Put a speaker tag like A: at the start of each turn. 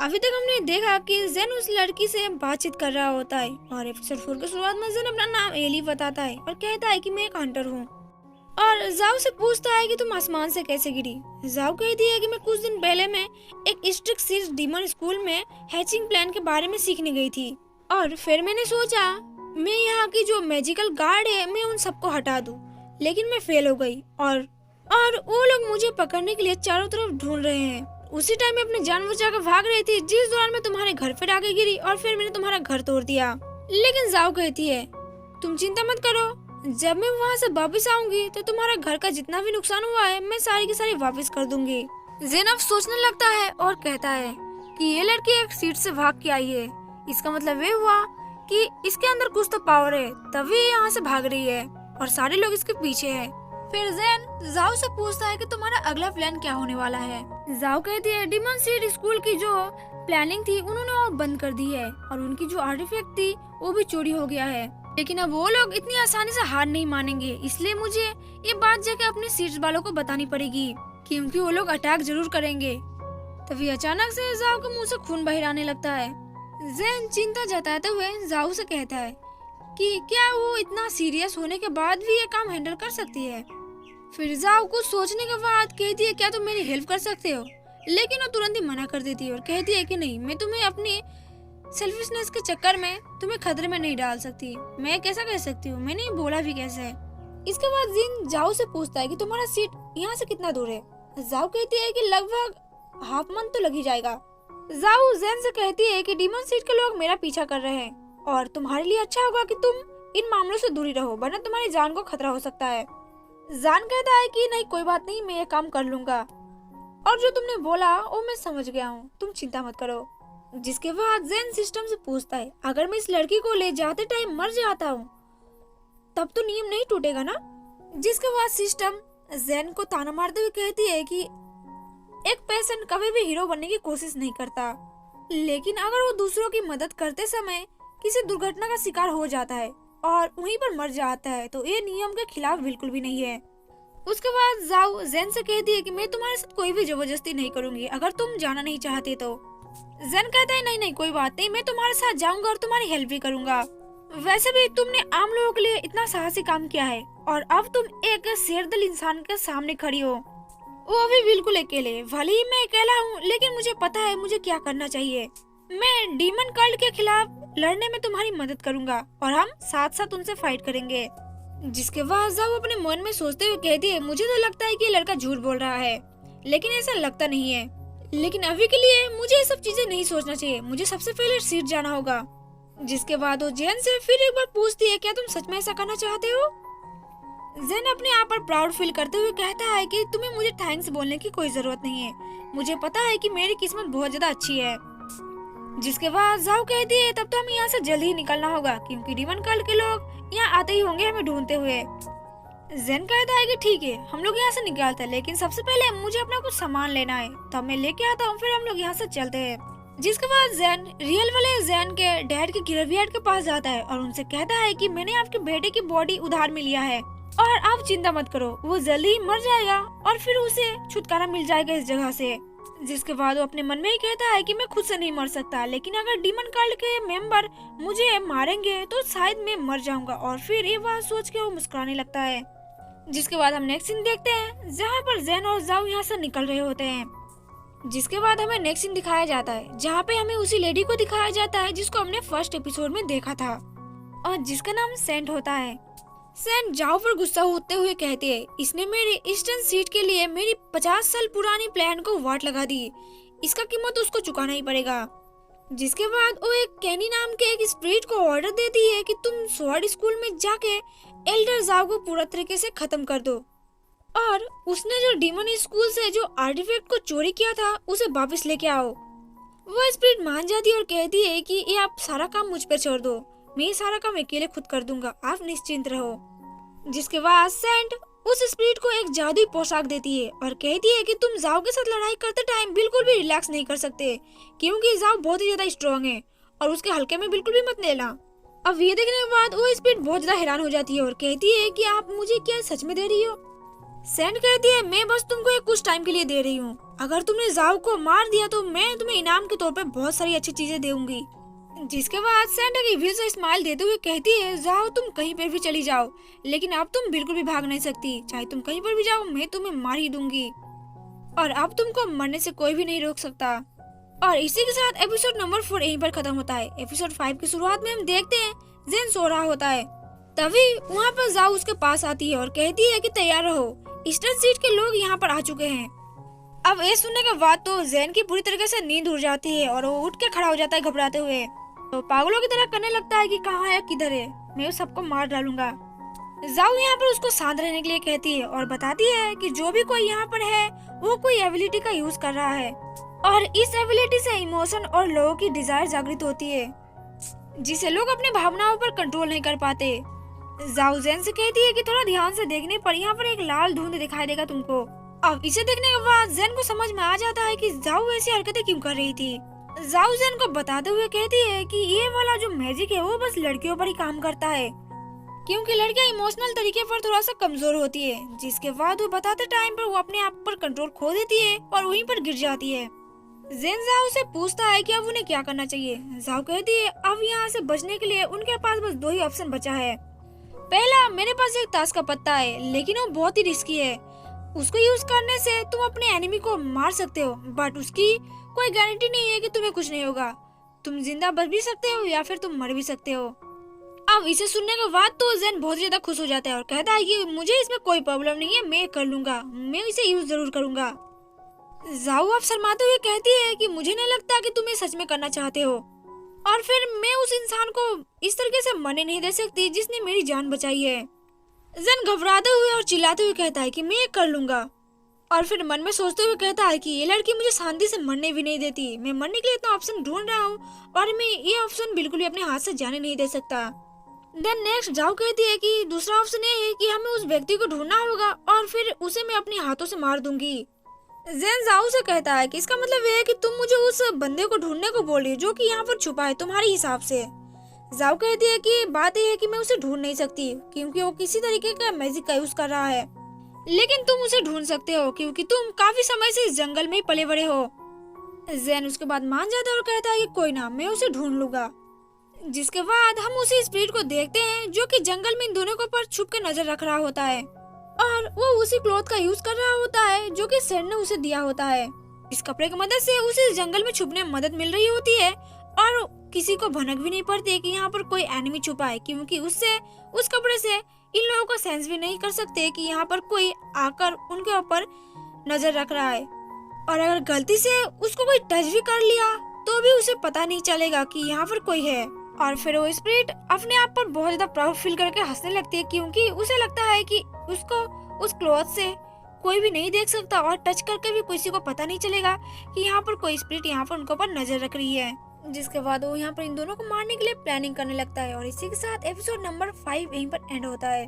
A: अभी तक हमने देखा कि जेन उस लड़की से बातचीत कर रहा होता है और एपिसोड 4 की शुरुआत में जेन अपना नाम एली बताता है और कहता है कि मैं एक हंटर हूँ और जाओ से पूछता है कि तुम आसमान से कैसे गिरी। जाओ कहती है कि मैं कुछ दिन पहले मैं एक स्ट्रिक्ट सीज डीमन स्कूल में हैचिंग प्लान के बारे में सीखने गई थी और फिर मैंने सोचा मैं यहाँ की जो मैजिकल गार्ड है मैं उन सबको हटा दूं, लेकिन मैं फेल हो गई और वो लोग मुझे पकड़ने के लिए चारों तरफ ढूंढ रहे हैं। उसी टाइम में अपने जान बचाकर भाग रही थी जिस दौरान मैं तुम्हारे घर पे आके गिरी और फिर मैंने तुम्हारा घर तोड़ दिया। लेकिन जाओ कहती है तुम चिंता मत करो, जब मैं वहाँ से वापस आऊंगी तो तुम्हारा घर का जितना भी नुकसान हुआ है मैं सारी की सारी वापस कर दूंगी। ज़ैनब सोचने लगता है और कहता है कि ये लड़की एक सीट से भाग के आई है, इसका मतलब ये हुआ कि इसके अंदर कुछ तो पावर है, तभी ये यहाँ से भाग रही है और सारे लोग इसके पीछे है। फिर ज़ैन जाओ से पूछता है कि तुम्हारा अगला प्लान क्या होने वाला है। जाओ कहती है डिमन सीड स्कूल की जो प्लानिंग थी उन्होंने वो बंद कर दी है और उनकी जो आर्टिफैक्ट थी वो भी चोरी हो गया है, लेकिन अब वो लोग इतनी आसानी से हार नहीं मानेंगे, इसलिए मुझे ये बात जाके अपने सीट्स वालों को बतानी पड़ेगी क्योंकि वो लोग अटैक जरूर करेंगे। तभी अचानक से जाओ के मुंह से खून बाहर आने लगता है। ज़ैन चिंता जताते हुए जाओ से कहता है कि क्या वो इतना सीरियस होने के बाद भी ये काम हैंडल कर सकती है। फिर जाओ कुछ सोचने के बाद कहती है क्या तुम मेरी हेल्प कर सकते हो, लेकिन वो तुरंत ही मना कर देती है और कहती है कि नहीं, मैं तुम्हें अपनी सेल्फिशनेस के चक्कर में तुम्हें खतरे में नहीं डाल सकती, मैं कैसा कह सकती हूँ, मैंने बोला भी कैसे है। इसके बाद जिन जाओ से पूछता है कि तुम्हारा सीट यहाँ से कितना दूर है। जाओ कहती है कि लगभग हाफ मंथ तो लग ही जाएगा। जाओ ज़ैन से कहती है कि डीमन सीट के लोग मेरा पीछा कर रहे हैं और तुम्हारे लिए अच्छा होगा कि तुम इन मामलों से दूरी रहो, वरना तुम्हारी जान को खतरा हो सकता है। जान कहता है कि नहीं कोई बात नहीं, मैं ये काम कर लूंगा और जो तुमने बोला वो मैं समझ गया हूँ, तुम चिंता मत करो। जिसके बाद ज़ैन सिस्टम से पूछता है अगर मैं इस लड़की को ले जाते टाइम मर जाता हूँ तब तो नियम नहीं टूटेगा ना। जिसके बाद सिस्टम ज़ैन को ताना मारते हुए कहती है कि एक पेशेंट कभी भी हीरो बनने की कोशिश नहीं करता, लेकिन अगर वो दूसरों की मदद करते समय किसी दुर्घटना का शिकार हो जाता है और वहीं पर मर जाता है तो ये नियम के खिलाफ बिल्कुल भी नहीं है। उसके बाद जाओ ज़ैन से कहती है कि मैं तुम्हारे साथ कोई भी जबरदस्ती नहीं करूंगी अगर तुम जाना नहीं चाहते तो। ज़ैन कहता है नहीं नहीं कोई बात नहीं, मैं तुम्हारे साथ जाऊंगा और तुम्हारी हेल्प भी करूंगा। वैसे भी तुमने आम लोगों के लिए इतना साहसी काम किया है और अब तुम एक शेरदिल इंसान के सामने खड़ी हो, वो भी बिल्कुल अकेले। भले ही मैं अकेला हूँ लेकिन मुझे पता है मुझे क्या करना चाहिए। मैं डीमन कल्ट के खिलाफ लड़ने में तुम्हारी मदद करूंगा और हम साथ साथ उनसे फाइट करेंगे। जिसके बाद जाओ अपने मन में सोचते हुए कहती है मुझे तो लगता है कि ये लड़का झूठ बोल रहा है, लेकिन ऐसा लगता नहीं है। लेकिन अभी के लिए मुझे ये सब चीजें नहीं सोचना चाहिए, मुझे सबसे पहले सीट जाना होगा। जिसके बाद वो जेन से फिर एक बार पूछती है क्या तुम सच में ऐसा करना चाहते हो। जेन अपने आप पर प्राउड फील करते हुए कहता है कि तुम्हें मुझे थैंक्स बोलने की कोई जरूरत नहीं है, मुझे पता है कि मेरी किस्मत बहुत ज्यादा अच्छी है। जिसके बाद जाओ कहती है तब तो हमें यहाँ से जल्दी ही निकलना होगा क्योंकि डीमन कल्ट के लोग यहाँ आते ही होंगे हमें ढूंढते हुए। जेन कहता है कि ठीक है हम लोग यहाँ से निकलते हैं, लेकिन सबसे पहले मुझे अपना कुछ सामान लेना है, तब मैं लेके आता हूँ, फिर हम लोग यहाँ से चलते हैं। जिसके बाद जेन रियल वाले जेन के डैड के ग्रेवयार्ड के पास जाता है और उनसे कहता है कि मैंने आपके बेटे की बॉडी उधार में लिया है और आप चिंता मत करो, वो जल्दी ही मर जाएगा और फिर उसे छुटकारा मिल जाएगा इस जगह से। जिसके बाद वो अपने मन में ही कहता है कि मैं खुद से नहीं मर सकता, लेकिन अगर डीमन कल्ट के मेंबर मुझे मारेंगे तो शायद मैं मर जाऊंगा, और फिर ये बात सोच के वो मुस्कुराने लगता है। जिसके बाद हम नेक्स्ट सीन देखते हैं जहाँ पर जेन और जाओ यहाँ से निकल रहे होते हैं। जिसके बाद हमें नेक्स्ट सीन दिखाया जाता है जहाँ पे हमें उसी लेडी को दिखाया जाता है जिसको हमने फर्स्ट एपिसोड में देखा था और जिसका नाम सेंट होता है। सेंट जाओ पर गुस्सा होते हुए कहती है इसने मेरी ईस्टर्न सीट के लिए मेरी 50 साल पुरानी प्लान को वाट लगा दी, इसका कीमत उसको चुकाना ही पड़ेगा। जिसके बाद वो एक कैनी नाम के एक स्पिरिट को ऑर्डर देती है कि तुम स्वॉर्ड स्कूल में जाके एल्डर जाओ को पूरा तरीके से खत्म कर दो और उसने जो डीमन स्कूल से जो आर्टिफैक्ट को चोरी किया था उसे वापस लेके आओ। वो स्पिरिट मान जाती है और कहती है कि ये आप सारा काम मुझ पर छोड़ दो, मैं सारा काम अकेले खुद कर दूंगा, आप निश्चिंत रहो। जिसके बाद सेंट उस स्पिरिट को एक जादुई पोशाक देती है और कहती है कि तुम जाओ के साथ लड़ाई करते टाइम बिल्कुल भी रिलैक्स नहीं कर सकते क्योंकि जाओ बहुत ही ज्यादा स्ट्रॉन्ग है और उसके हल्के में बिल्कुल भी मत लेना। अब ये देखने के बाद वो स्पिरिट बहुत ज्यादा हैरान हो जाती है और कहती है कि आप मुझे क्या सच में दे रही हो। सैंड कहती है मैं बस तुमको एक कुछ टाइम के लिए दे रही हूँ, अगर तुमने जाओ को मार दिया तो मैं तुम्हें इनाम के तौर पे बहुत सारी अच्छी चीजें दूंगी। जिसके बाद सैंड एक इविल सा स्माइल देते हुए कहती है जाओ तुम कहीं पर भी चली जाओ, लेकिन अब तुम बिल्कुल भी भाग नहीं सकती, चाहे तुम कहीं पर भी जाओ मैं तुम्हें मार ही दूंगी और अब तुमको मरने से कोई भी नहीं रोक सकता। और इसी के साथ एपिसोड नंबर 4 यहीं पर खत्म होता है। एपिसोड 5 की शुरुआत में हम देखते हैं जेन सो रहा होता है, तभी वहाँ पर जाओ उसके पास आती है और कहती है कि तैयार रहो, ईस्टर्न सीट के लोग यहाँ पर आ चुके हैं। अब ये सुनने के बाद तो जेन की पूरी तरीके से नींद उड़ जाती है और वो उठ के खड़ा हो जाता है घबराते हुए, तो पागलों की तरह करने लगता है कि कहाँ है किधर है, मैं उस सबको मार डालूंगा। जाओ यहाँ पर उसको शांत रहने के लिए कहती है और बताती है कि जो भी कोई यहाँ पर है वो कोई एबिलिटी का यूज कर रहा है और इस एबिलिटी से इमोशन और लोगों की डिजायर जागृत होती है जिसे लोग अपने भावनाओं पर कंट्रोल नहीं कर पाते। जाओ जेन से कहती है कि थोड़ा ध्यान से देखने पर यहाँ पर एक लाल धुंध दिखाई देगा तुमको। अब इसे देखने के बाद जेन को समझ में आ जाता है कि जाओ ऐसी हरकतें क्यों कर रही थी। जाओ जेन को बताते हुए कहती है कि ये वाला जो मैजिक है वो बस लड़कियों पर ही काम करता है, क्योंकि लड़कियां इमोशनल तरीके पर थोड़ा सा कमजोर होती है। जिसके बाद वो बताते टाइम पर वो अपने आप पर कंट्रोल खो देती है और वहीं पर गिर जाती है। जेन जाओ से पूछता है कि अब उन्हें क्या करना चाहिए। जाओ कहती है अब यहाँ से बचने के लिए उनके पास बस 2 ही ऑप्शन बचा है। पहला, मेरे पास एक ताश का पत्ता है लेकिन वो बहुत ही रिस्की है, उसको यूज करने से तुम अपने एनिमी को मार सकते हो बट उसकी कोई गारंटी नहीं है कि तुम्हें कुछ नहीं होगा, तुम जिंदा बच भी सकते हो या फिर तुम मर भी सकते हो। अब इसे सुनने के बाद तो जेन बहुत ज्यादा खुश हो जाता है और कहता है कि मुझे इसमें कोई प्रॉब्लम नहीं है, मैं कर लूंगा, मैं इसे यूज जरूर करूंगा। जाओ अब शर्माते हुए कहती है कि मुझे नहीं लगता कि तुम ये सच में करना चाहते हो और फिर मैं उस इंसान को इस तरीके से मरने नहीं दे सकती जिसने मेरी जान बचाई है। जेन घबराते हुए और चिल्लाते हुए कहता है कि मैं ये कर लूंगा और फिर मन में सोचते हुए कहता है कि ये लड़की मुझे शांति से मरने भी नहीं देती, मैं मरने के लिए इतना ऑप्शन ढूंढ रहा हूँ और मैं ये ऑप्शन बिल्कुल भी अपने हाथ से जाने नहीं दे सकता। देन नेक्स्ट जाओ कहती है कि दूसरा ऑप्शन ये है कि हमें उस व्यक्ति को ढूंढना होगा और फिर उसे मैं अपने हाथों से मार दूंगी। जेन जाओ से कहता है कि इसका मतलब ये है कि तुम मुझे उस बंदे को ढूंढने को बोल रही हो जो कि यहाँ पर छुपा है तुम्हारे हिसाब से। जाओ कहती है कि बात यह है कि मैं उसे ढूंढ नहीं सकती क्योंकि वो किसी तरीके का मैजिक का यूज कर रहा है, लेकिन तुम उसे ढूंढ सकते हो क्योंकि तुम काफी समय से इस जंगल में ही पले बड़े हो। जेन उसके बाद मान जाता है और कहता है कि कोई ना, मैं उसे ढूंढ लूंगा। जिसके बाद हम उसी स्पिरिट को देखते हैं जो कि जंगल में इन दोनों के ऊपर छुप के नजर रख रहा होता है और वो उसी क्लॉथ का यूज कर रहा होता है जो कि सैंड ने उसे दिया होता है। इस कपड़े की मदद से उसे इस जंगल में छुपने में मदद मिल रही होती है और किसी को भनक भी नहीं पड़ती कि यहाँ पर कोई एनिमी छुपा है, क्योंकि उससे उस कपड़े से इन लोगों को सेंस भी नहीं कर सकते कि यहाँ पर कोई आकर उनके ऊपर नजर रख रहा है और अगर गलती से उसको कोई टच भी कर लिया तो भी उसे पता नहीं चलेगा कि यहाँ पर कोई है। और फिर वो स्पिरिट अपने आप पर बहुत ज्यादा प्राउड फील करके हंसने लगती है क्योंकि उसे लगता है कि उसको उस क्लॉथ से कोई भी नहीं देख सकता और टच करके भी किसी को पता नहीं चलेगा कि यहाँ पर कोई स्पिरिट यहाँ पर उनके ऊपर नजर रख रही है। जिसके बाद वो यहाँ पर इन दोनों को मारने के लिए प्लानिंग करने लगता है और इसी के साथ एपिसोड नंबर 5 यहीं पर एंड होता है।